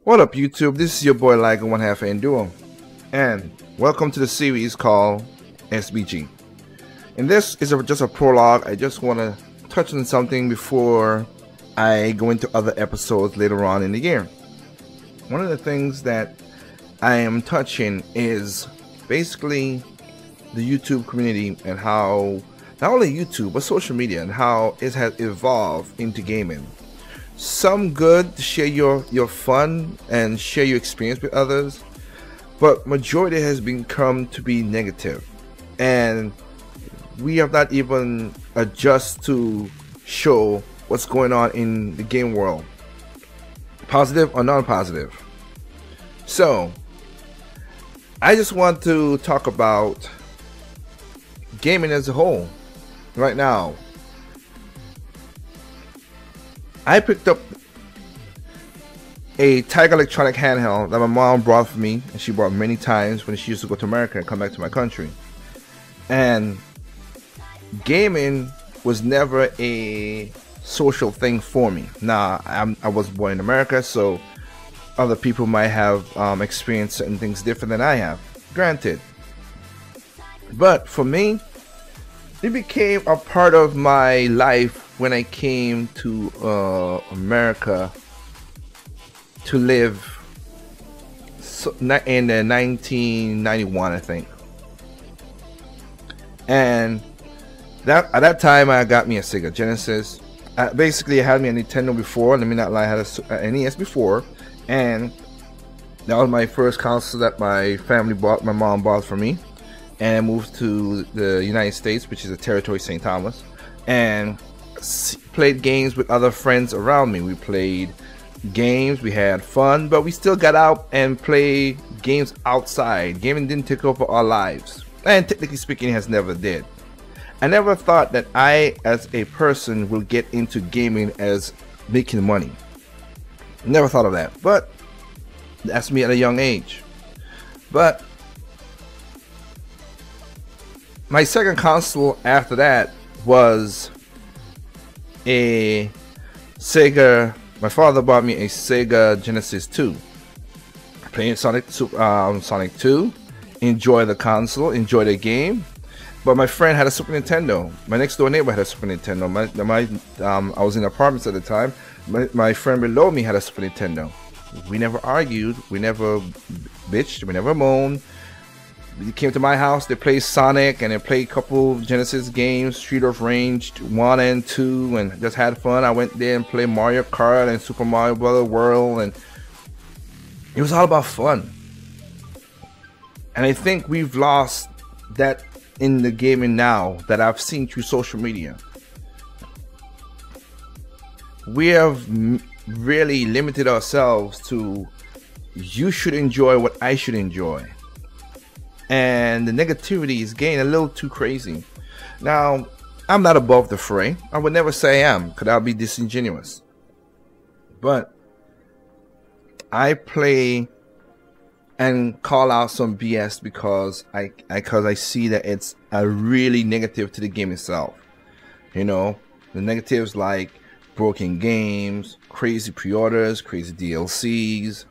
What up, YouTube? This is your boy Liger One Half Enduro, and welcome to the series called SBG. And this is just a prologue. I just want to touch on something before I go into other episodes later on in the year. One of the things that I am touching is basically the YouTube community and how not only YouTube but social media and how it has evolved into gaming. Some good to share your fun and share your experience with others, but majority has become to be negative, and we have not even adjusted to show what's going on in the game world, positive or non-positive. So I just want to talk about gaming as a whole right now. I picked up a Tiger electronic handheld that my mom brought for me, and she brought many times when she used to go to America and come back to my country. And gaming was never a social thing for me. Now, I was born in America, so other people might have experienced certain things different than I have, granted. But for me, it became a part of my life when I came to America to live in 1991, I think. And at that time, I got me a Sega Genesis. Basically, I had me a Nintendo before. Let me not lie, I had an NES before, and that was my first console that my mom bought for me. And I moved to the United States, which is the territory of St. Thomas, and played games with other friends around me. We played games, we had fun, but we still got out and played games outside. Gaming didn't take over our lives, and technically speaking, it has never did. I never thought that I, as a person, will get into gaming as making money. Never thought of that, but that's me at a young age. But my second console after that was a Sega. My father bought me a Sega Genesis 2. Playing Sonic 2, enjoy the console, enjoy the game. But my friend had a Super Nintendo. My next door neighbor had a Super Nintendo. I was in apartments at the time. My friend below me had a Super Nintendo. We never argued. We never bitched. We never moaned. They came to my house, they played Sonic, and they played a couple Genesis games, Street of Rage 1 and 2, and just had fun. I went there and played Mario Kart and Super Mario Bros. World, and it was all about fun. And I think we've lost that in the gaming now that I've seen through social media. We have really limited ourselves to, you should enjoy what I should enjoy. And the negativity is getting a little too crazy. Now, I'm not above the fray. I would never say I am, because I'll be disingenuous. But I play and call out some BS because I see that it's a really negative to the game itself. You know, the negatives like broken games, crazy pre-orders, crazy DLCs,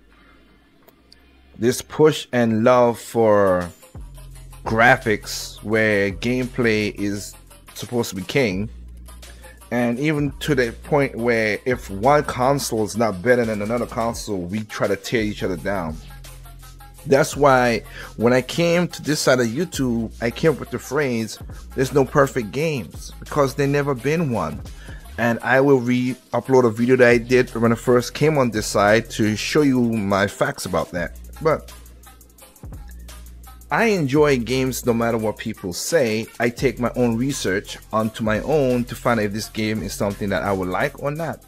this push and love for graphics where gameplay is supposed to be king, and even to the point where if one console is not better than another console, we try to tear each other down. That's why when I came to this side of YouTube, I came up with the phrase, there's no perfect games, because there never been one. And I will upload a video that I did when I first came on this side to show you my facts about that. But I enjoy games no matter what people say. I take my own research onto my own to find out if this game is something that I would like or not.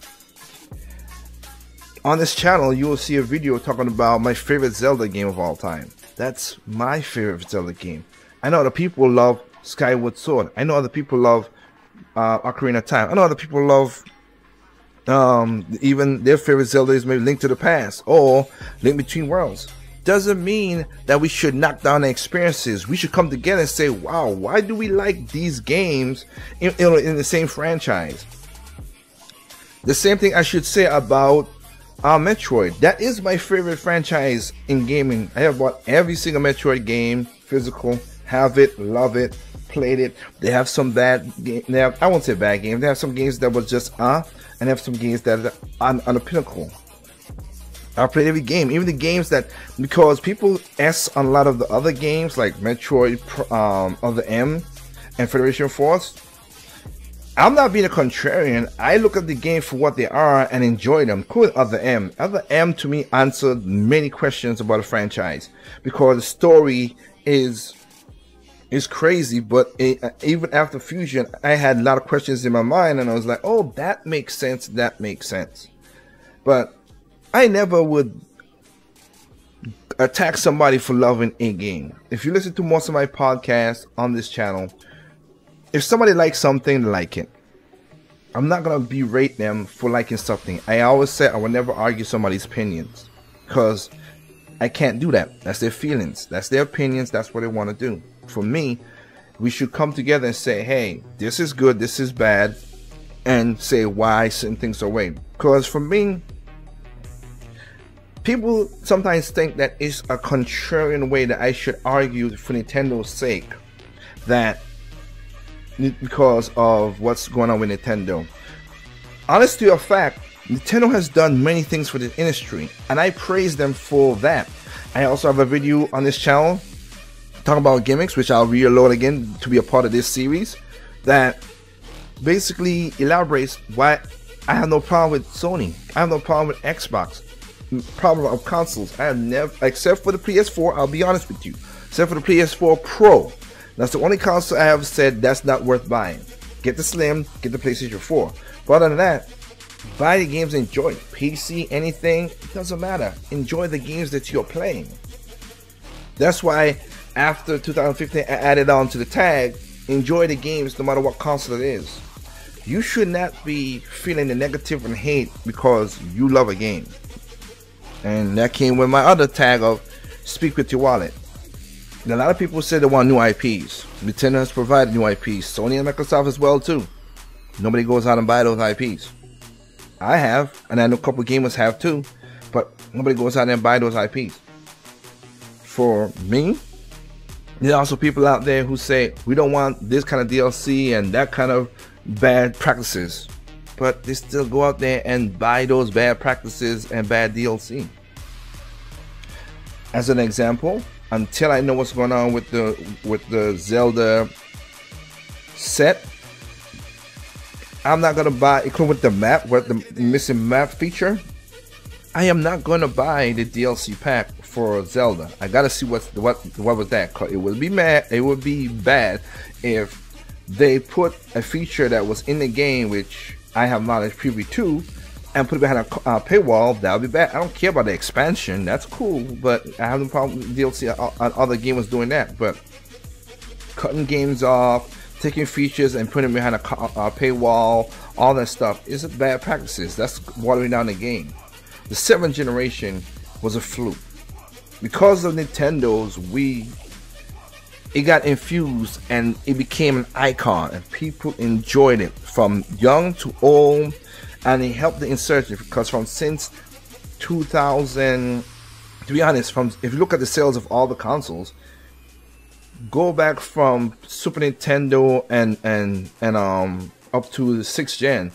On this channel, you will see a video talking about my favorite Zelda game of all time. That's my favorite Zelda game. I know other people love Skyward Sword. I know other people love Ocarina of Time. I know other people love even their favorite Zelda is maybe Link to the Past or Link Between Worlds. Doesn't mean that we should knock down the experiences. We should come together and say, wow, why do we like these games in the same franchise? The same thing I should say about Metroid. That is my favorite franchise in gaming. I have bought every single Metroid game, physical, have it, love it, played it. They have some bad games. I won't say bad games. They have some games that was just and they have some games that are on the pinnacle. I played every game, even the games that, because people S on a lot of the other games like Metroid, Other M, and Federation Force. I'm not being a contrarian. I look at the game for what they are and enjoy them. Cool with Other M. Other M to me answered many questions about the franchise because the story is crazy. But even after Fusion, I had a lot of questions in my mind, and I was like, "Oh, that makes sense. That makes sense." But I never would attack somebody for loving a game. If you listen to most of my podcasts on this channel, if somebody likes something, like it. I'm not going to berate them for liking something. I always say I will never argue somebody's opinions because I can't do that. That's their feelings. That's their opinions. That's what they want to do. For me, we should come together and say, hey, this is good, this is bad, and say why certain things are right. Because for me, people sometimes think that it's a contrarian way that I should argue for Nintendo's sake, that because of what's going on with Nintendo. Honestly, a fact, Nintendo has done many things for the industry, and I praise them for that. I also have a video on this channel talking about gimmicks, which I'll reload again to be a part of this series, that basically elaborates why I have no problem with Sony. I have no problem with Xbox. Problem of consoles. I have never, except for the PS4, I'll be honest with you, except for the PS4 Pro. That's the only console I have said that's not worth buying. Get the Slim, get the PlayStation 4. But other than that, buy the games and enjoy it. PC, anything, it doesn't matter. Enjoy the games that you're playing. That's why after 2015 I added on to the tag, enjoy the games no matter what console it is. You should not be feeling the negative and hate because you love a game. And that came with my other tag of speak with your wallet. A lot of people say they want new IPs. Nintendo has provided new IPs. Sony and Microsoft as well too. Nobody goes out and buy those IPs. I have, and I know a couple of gamers have too, but nobody goes out and buy those IPs. For me, there are also people out there who say we don't want this kind of DLC and that kind of bad practices, but they still go out there and buy those bad practices and bad DLC. As an example, until I know what's going on with the Zelda set, I'm not gonna buy, including with the map, with the missing map feature. I am not gonna buy the DLC pack for Zelda. I gotta see what was that. Cause it would be mad. It would be bad if they put a feature that was in the game, which I have knowledge privy to, and put it behind a paywall. That would be bad. I don't care about the expansion. That's cool, but I have no problem with DLC on other gamers doing that. But cutting games off, taking features and putting them behind a paywall, all that stuff is bad practices. That's watering down the game. The 7th generation was a fluke. Because of Nintendo's Wii, it got infused and it became an icon, and people enjoyed it from young to old, and it helped the insurgent because since 2000, to be honest, if you look at the sales of all the consoles, go back from Super Nintendo and up to the 6th gen,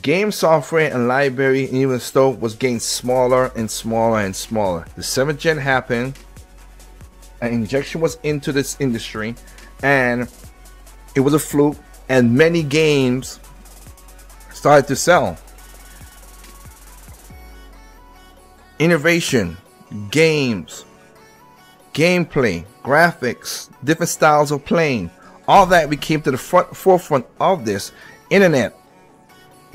game software and library and even store was getting smaller and smaller and smaller. The 7th gen happened, an injection was into this industry, and it was a fluke, and many games started to sell. Innovation, games, gameplay, graphics, different styles of playing, all that became to the forefront of this. Internet,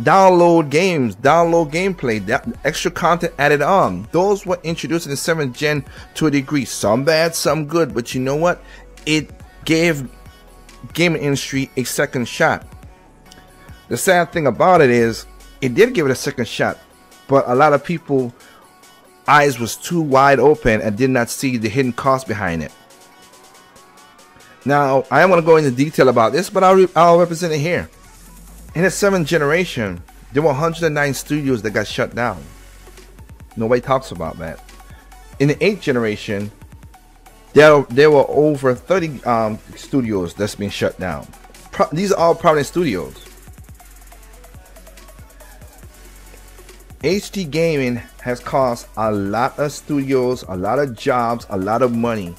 download games, download gameplay, that extra content added on. Those were introduced in the 7th gen to a degree. Some bad, some good, but you know what? It gave gaming industry a second shot. The sad thing about it is, it did give it a second shot, but a lot of people eyes was too wide open and did not see the hidden cost behind it. Now, I am going to go into detail about this, but I'll represent it here. In the 7th generation, There were 109 studios that got shut down. Nobody talks about that. In the 8th generation, there were over 30 studios that's been shut down. These are all prominent studios. HD gaming has cost a lot of studios, a lot of jobs, a lot of money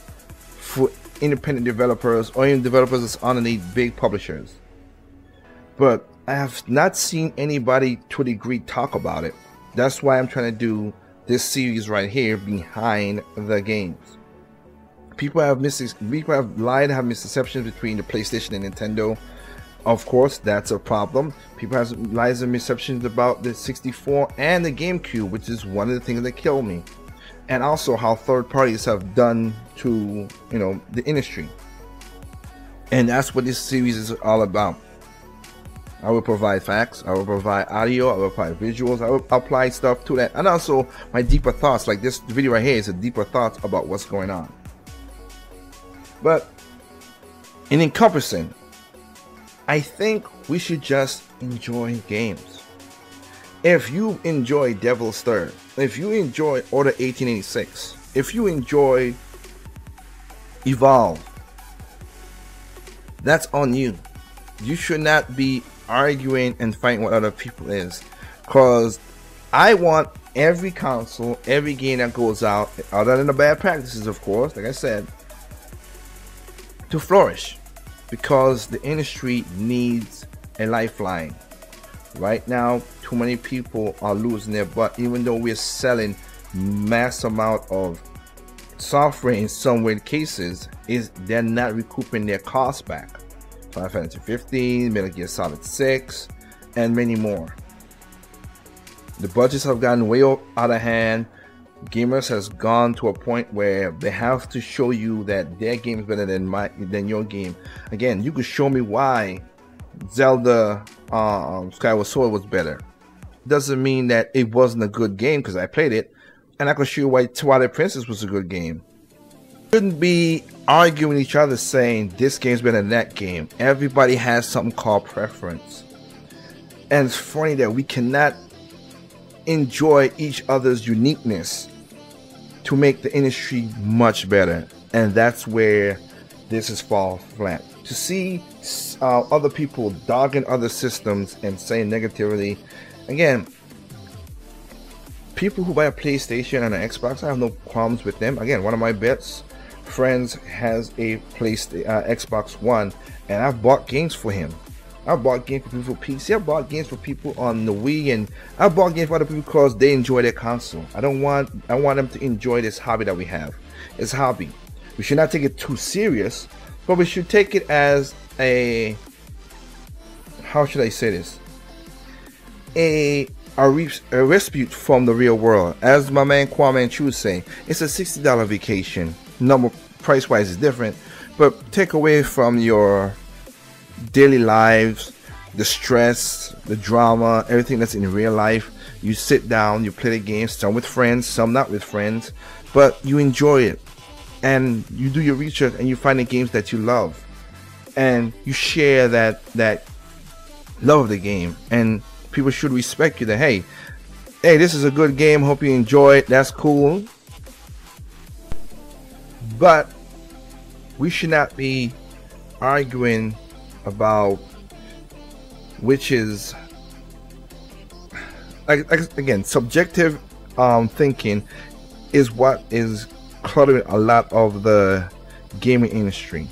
for independent developers or even developers that's underneath big publishers. But I have not seen anybody to a degree talk about it. That's why I'm trying to do this series right here, Behind the Games. People have lied, have misconceptions between the PlayStation and Nintendo. Of course, that's a problem. People have lies and misconceptions about the 64 and the GameCube, which is one of the things that killed me. And also how third parties have done to, the industry. And that's what this series is all about. I will provide facts, I will provide audio, I will provide visuals, I will apply stuff to that. And also my deeper thoughts, like this video right here is a deeper thoughts about what's going on. But in encompassing, I think we should just enjoy games. If you enjoy Devil's Third, if you enjoy Order 1886, if you enjoy Evolve, that's on you. You should not be arguing and fighting with other people is, because I want every console, every game that goes out, other than the bad practices, of course, like I said, to flourish, because the industry needs a lifeline. Right now, too many people are losing their butt, even though we're selling mass amount of software in some weird cases, they're not recouping their costs back. Final Fantasy 15, Metal Gear Solid 6, and many more. The budgets have gotten way out of hand. Gamers has gone to a point where they have to show you that their game is better than your game. Again, you could show me why Zelda Skyward Sword was better. Doesn't mean that it wasn't a good game, because I played it, and I could show you why Twilight Princess was a good game. Shouldn't be arguing each other saying this game's better than that game. Everybody has something called preference, and it's funny that we cannot enjoy each other's uniqueness to make the industry much better. And that's where this is fall flat. To see other people dogging other systems and saying negativity, again, people who buy a PlayStation and an Xbox, I have no problems with them. Again, one of my best friends has a Xbox One, and I've bought games for him. I bought games for people for PC. I bought games for people on the Wii, and I bought games for other people because they enjoy their console. I want them to enjoy this hobby that we have. It's a hobby. We should not take it too serious, but we should take it as a, how should I say this? A respite from the real world. As my man Kwame Chu say, it's a $60 vacation. Number price wise is different, but take away from your daily lives, the stress, the drama, everything that's in real life. You sit down, you play the games, some with friends, some not with friends, but you enjoy it, and you do your research and you find the games that you love, and you share that love of the game, and people should respect you that hey, this is a good game, hope you enjoy it, that's cool. But we should not be arguing about which is, again, subjective thinking is what is cluttering a lot of the gaming industry,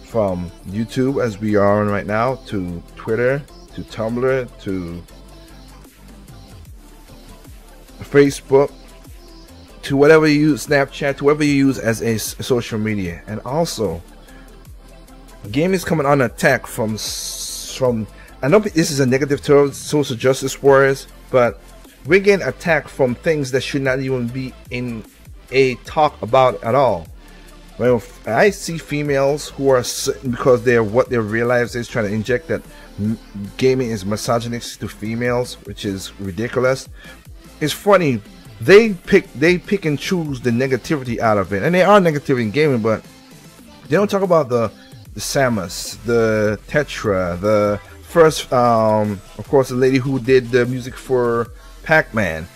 from YouTube as we are on right now, to Twitter, to Tumblr, to Facebook, to whatever you use, Snapchat, to whatever you use as a social media. And also, game is coming on attack from I know this is a negative term, social justice warriors, but we're getting attacked from things that should not even be in a talk about at all. Well, I see females who are, because they're what they realize is trying to inject that gaming is misogynistic to females, which is ridiculous. It's funny, they pick and choose the negativity out of it, and there are negativity in gaming, but they don't talk about the Samus, the Tetra, the first, of course, the lady who did the music for Pac-Man.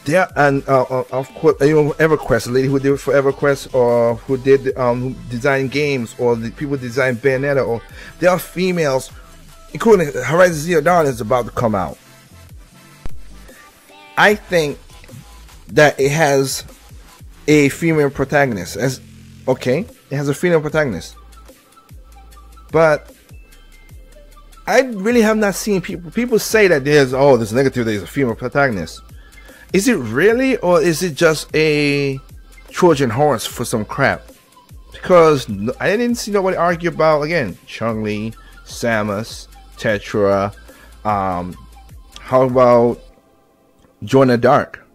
There, and of course, EverQuest, the lady who did it for EverQuest, or who did who designed games, or the people who designed Bayonetta, or there are females, including Horizon Zero Dawn is about to come out. I think that it has a female protagonist. Okay, it has a female protagonist, but I really have not seen people say that there's negative, there's a female protagonist. Is it really, or is it just a Trojan horse for some crap? Because I didn't see nobody argue about, again, Chun-Li, Samus, Tetra. How about Joanna Dark?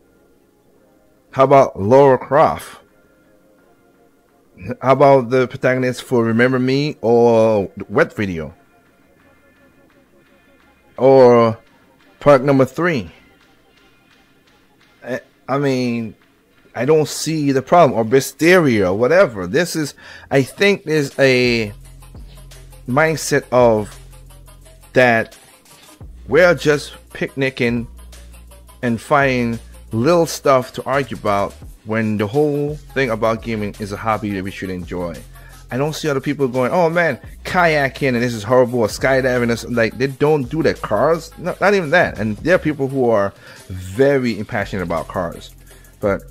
How about Lara Croft? How about the protagonist for Remember Me or Wet Video? Or part number 3? I mean, I don't see the problem. Or Bisteria, or whatever. This is, I think there's a mindset of that we're just picnicking and finding little stuff to argue about when the whole thing about gaming is a hobby that we should enjoy. I don't see other people going, oh man, kayaking and this is horrible, or skydiving. Like, they don't do that. Cars, not even that. And there are people who are very impassioned about cars. But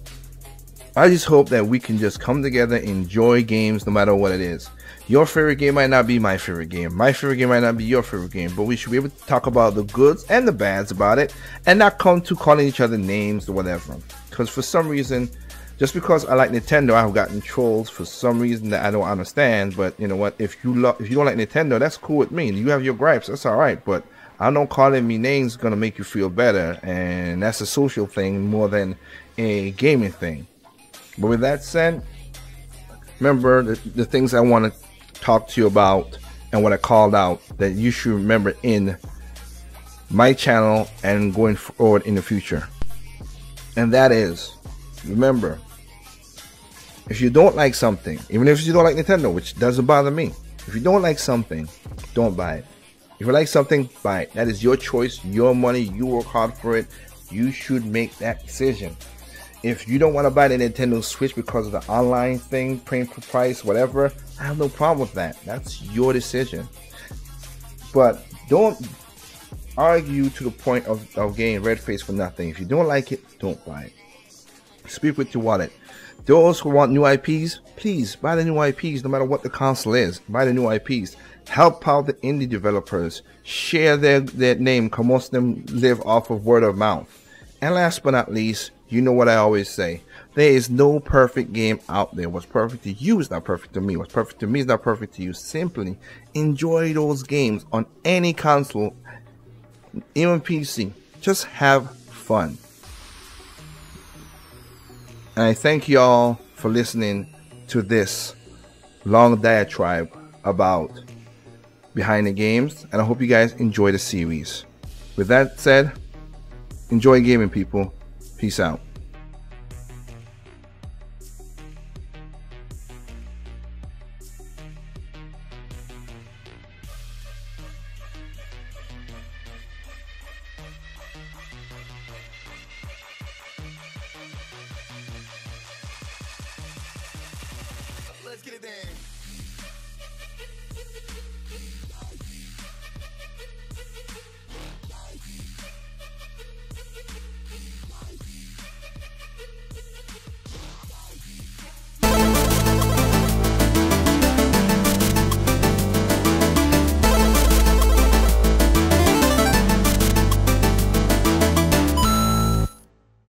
I just hope that we can just come together, enjoy games no matter what it is. Your favorite game might not be my favorite game. My favorite game might not be your favorite game. But we should be able to talk about the goods and the bads about it, and not come to calling each other names or whatever. Because for some reason, just because I like Nintendo, I've gotten trolls for some reason that I don't understand. But you know what? If you don't like Nintendo, that's cool with me. You have your gripes, that's all right. But I know calling me names is gonna make you feel better, and that's a social thing more than a gaming thing. But with that said, remember the things I want to talk to you about and what I called out that you should remember in my channel and going forward in the future. And that is, remember, if you don't like something, even if you don't like Nintendo, which doesn't bother me, if you don't like something, don't buy it. If you like something, buy it. That is your choice, your money, you work hard for it. You should make that decision. If you don't want to buy the Nintendo Switch because of the online thing, paying for price, whatever, I have no problem with that. That's your decision. But don't argue to the point of getting red face for nothing. If you don't like it, don't buy it. Speak with your wallet. Those who want new IPs, please buy the new IPs no matter what the console is. Buy the new IPs. Help out the indie developers. Share their name, because most of them live off of word of mouth. And last but not least, you know what I always say. There is no perfect game out there. What's perfect to you is not perfect to me. What's perfect to me is not perfect to you. Simply enjoy those games on any console, even PC. Just have fun. And I thank y'all for listening to this long diatribe about behind the games, and I hope you guys enjoy the series. With that said, enjoy gaming, people. Peace out.